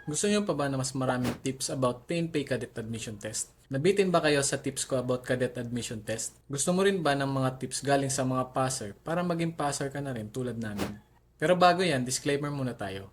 Gusto niyo pa ba na mas maraming tips about PNP Cadet Admission Test? Nabitin ba kayo sa tips ko about Cadet Admission Test? Gusto mo rin ba ng mga tips galing sa mga passer para maging passer ka na rin tulad namin? Pero bago yan, disclaimer muna tayo.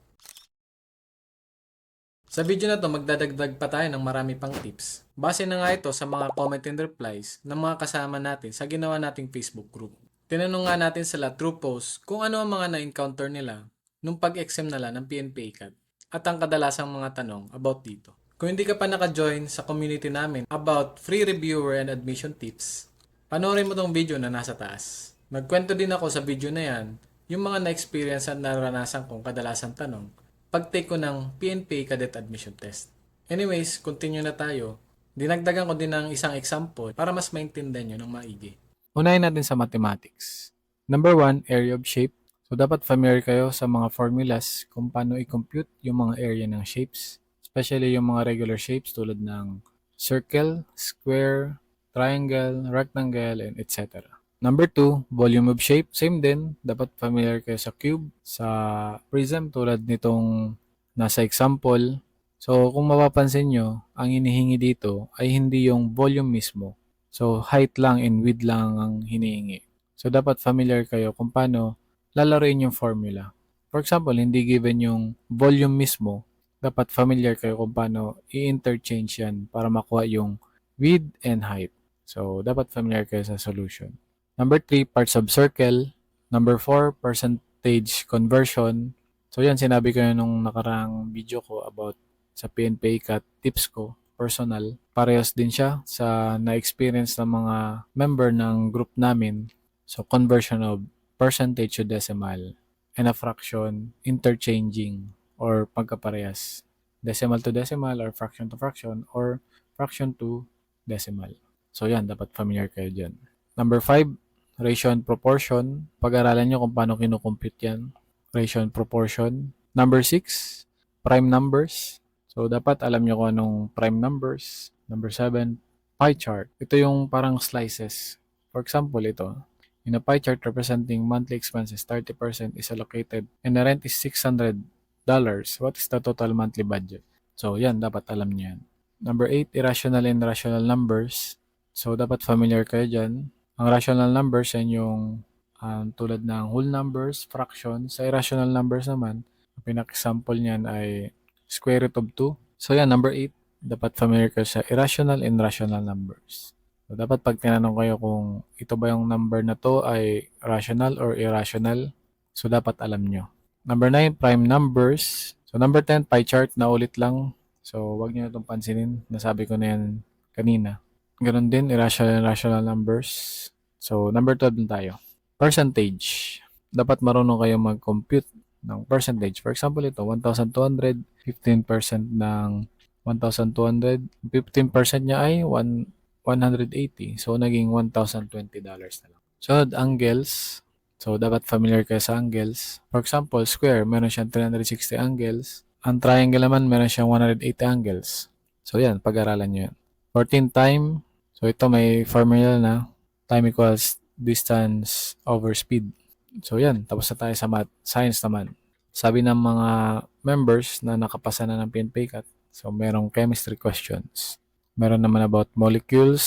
Sa video na to, magdadagdag pa tayo ng marami pang tips. Base na nga ito sa mga comment and replies ng mga kasama natin sa ginawa nating Facebook group. Tinanong nga natin sila through post kung ano ang mga na-encounter nila nung pag-exam nila ng PNP CAT at ang kadalasang mga tanong about dito. Kung hindi ka pa naka-join sa community namin about free reviewer and admission tips, panoorin mo tong video na nasa taas. Nagkwento din ako sa video na yan yung mga na-experience at naranasan kong kadalasang tanong pag-take ko ng PNP Cadet Admission Test. Anyways, continue na tayo. Dinagdagan ko din ng isang example para mas maintindihan nyo ng maigi. Unahin natin sa mathematics. Number 1, area of shape. So, dapat familiar kayo sa mga formulas kung paano i-compute yung mga area ng shapes. Especially yung mga regular shapes tulad ng circle, square, triangle, rectangle, and etc. Number 2, volume of shape. Same din, dapat familiar kayo sa cube, sa prism tulad nitong nasa example. So, kung mapapansin nyo, ang hinihingi dito ay hindi yung volume mismo. So, height lang and width lang ang hinihingi. So, dapat familiar kayo kung paano lalaruin yung formula. For example, hindi given yung volume mismo, dapat familiar kayo kung paano i-interchange yan para makuha yung width and height. So, dapat familiar kayo sa solution. Number 3, parts of circle. Number 4, percentage conversion. So yan, sinabi ko yun nung nakarang video ko about sa PNP CAT tips ko, personal. Parehas din siya sa na-experience ng mga member ng group namin. So conversion of percentage to decimal and a fraction interchanging or pagkaparehas. Decimal to decimal or fraction to fraction or fraction to decimal. So yan, dapat familiar kayo dyan. Number 5, ratio and proportion. Pag-aralan nyo kung paano kinukompute yan. Ratio and proportion. Number 6, prime numbers. So, dapat alam nyo kung anong prime numbers. Number 7, pie chart. Ito yung parang slices. For example, ito. In a pie chart representing monthly expenses, 30% is allocated and the rent is $600. What is the total monthly budget? So, yan. Dapat alam nyo yan. Number 8, irrational and rational numbers. So, dapat familiar kayo dyan. Ang rational numbers, yan yung tulad ng whole numbers, fractions. Sa irrational numbers naman, ang pinaka-example niyan ay square root of 2. So yan, number 8, dapat familiar kayo sa irrational and rational numbers. So dapat pag tinanong kayo kung ito ba yung number na to ay rational or irrational, so dapat alam nyo. Number 9, prime numbers. So number 10, pie chart na ulit lang. So wag nyo na itong pansinin. Nasabi ko na yan kanina. Ganon din, irrational and rational numbers. So, number 12 na tayo. Percentage. Dapat marunong kayo mag-compute ng percentage. For example, ito, 1,200, 15% ng 1,200. 15% niya ay 180. So, naging $1,020 na lang. So, angles. So, dapat familiar kayo sa angles. For example, square, meron siyang 360 angles. Ang triangle naman, meron siyang 180 angles. So, yan, pag-aralan nyo yan. 14 time. So, ito may formula na. Time equals distance over speed. So, yan. Tapos na tayo sa math. Science naman. Sabi ng mga members na nakapasa na ng PNP CAT. So, merong chemistry questions. Meron naman about molecules.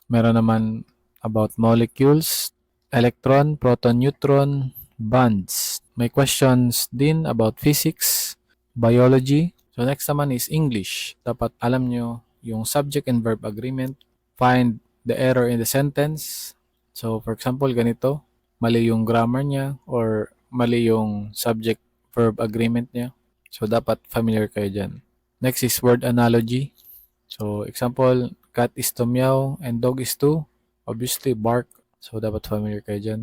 Meron naman about molecules. Electron, proton, neutron, bonds. May questions din about physics, biology. So, next naman is English. Dapat alam nyo yung subject and verb agreement. Find the error in the sentence. So, for example, ganito. Mali yung grammar niya or mali yung subject-verb agreement niya. So, dapat familiar kayo dyan. Next is word analogy. So, example, cat is to meow and dog is to, obviously, bark. So, dapat familiar kayo dyan.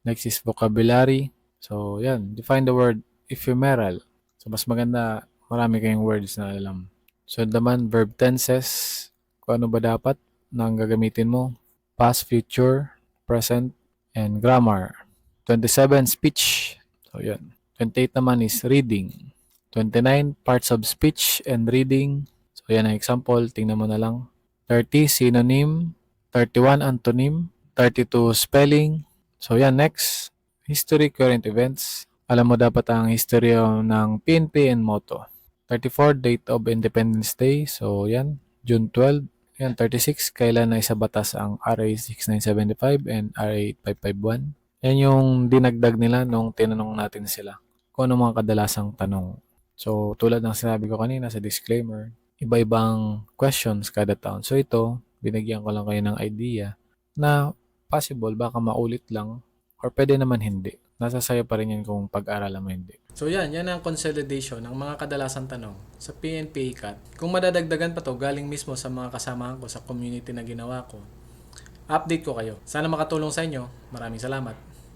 Next is vocabulary. So, yan. Define the word ephemeral. So, mas maganda, marami kayong words na alam. So, naman, verb tenses. Kung ano ba dapat na gagamitin mo. Past, future, present, and grammar. 27, speech. So, yan. 28 naman is reading. 29, parts of speech and reading. So, yan ang example. Tingnan mo na lang. 30, synonym. 31, antonym. 32, spelling. So, yan. Next, history, current events. Alam mo dapat ang history ng PNP and motto. 34, date of Independence Day. So, yan. June 12. Yan, 36. Kailan na isabatas ang RA 6975 and RA 8551. Yan yung dinagdag nila nung tinanong natin sila kung ano mga kadalasang tanong. So, tulad ng sinabi ko kanina sa disclaimer, iba-ibang questions kada taon. So, ito, binigyan ko lang kayo ng idea na possible baka maulit lang or pwede naman hindi. Nasa sayo pa rin yan kung pag-aralan mo hindi. So yan ang consolidation ng mga kadalasang tanong sa PNP ICAT. Kung madadagdagan pa to galing mismo sa mga kasamahan ko sa community na ginawa ko, update ko kayo. Sana makatulong sa inyo. Maraming salamat.